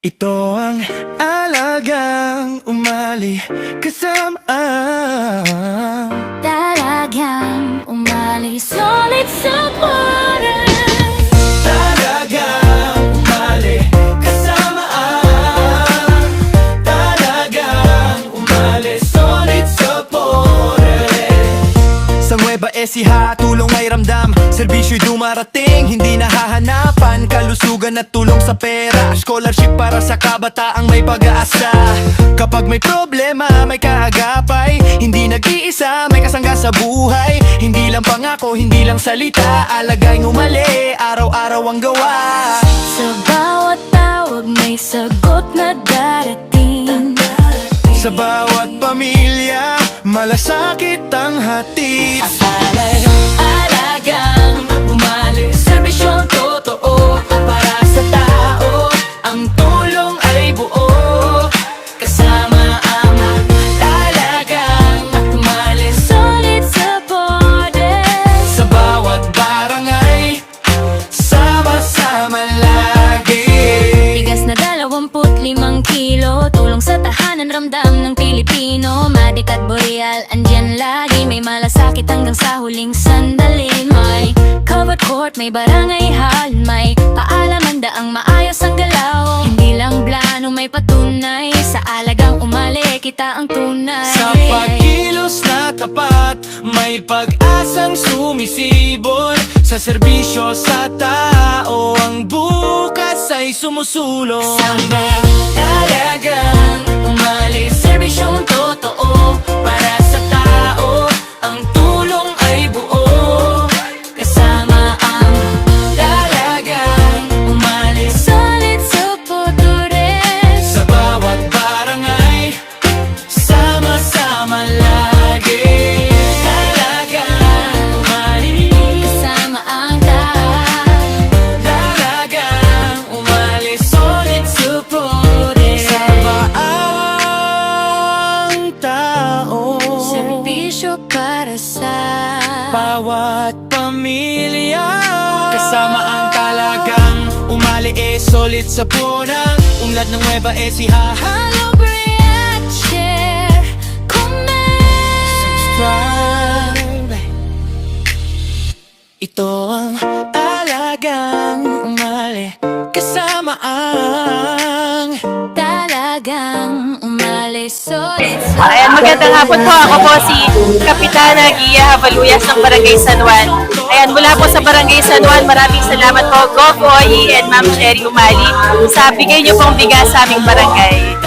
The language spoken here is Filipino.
Ito ang alagang umali kasama Talagang umalis ulit sa buwan. Talagang umali kasama Talagang umalis ulit sa pore. Sa Nueva Ecija, tulong ay ramdam, serbisyo'y dumarating, hindi nahahanapan, kalusugan at tulong sa pera, scholarship para sa kabataang may pag-asa. Kapag may problema, may kaagapay, hindi nag-iisa, may kasangga sa buhay. Hindi lang pangako, hindi lang salita, alagay ngumali, araw-araw ang gawa. Sa bawat tawag may sagot na darating. Sa bawat pamilya, malasakit ang hatid. Alagang umalis, serbisyong totoo para sa tao. Ang tulong ay buo, kasama ang talagang umalis ulit sa borders. Sa bawat barangay, sama-sama lagi. Tigas na 25 kilo, tulong sa tahanan, ramdam ng Pilipino. Madik at Boreal, andyan lagi, may malasakit hanggang sa huling sandali. May covered court, may barangay hall, may paalaman daang maayos ang galaw. Hindi lang plano, may patunay, sa alagang umali, kita ang tunay. Sa pagkilos na tapat, may pag-asang sumisibol. Sa serbisyo sa tao, ang bukas ay sumusulong. Talagang umalis, serbisyong totoo para sa tao. Ang tulong ay buo, kasama ang talagang umalis ulit sa putures. Sa bawat barangay, sama-sama lagi. Talagang umalis, kasama ang Talagang umalis ulit sa putures. Sa baang tao, serbisyo para sa bawat pamilya, kasama ang talagang umali solid sa punang unlad ng Nueva Ecija. Hello, react, share, comment. Subscribe. Ito ang alagang umali kasama ang Talagang umalis ulit sa Ayan, magandang hapon po. Ako po si Kapitana Gia Havaluyas ng Barangay San Juan. Ayan, mula po sa Barangay San Juan, maraming salamat po, Go Boy and Ma'am Sherry Umali, sa bigay niyo pong bigas sa aming barangay.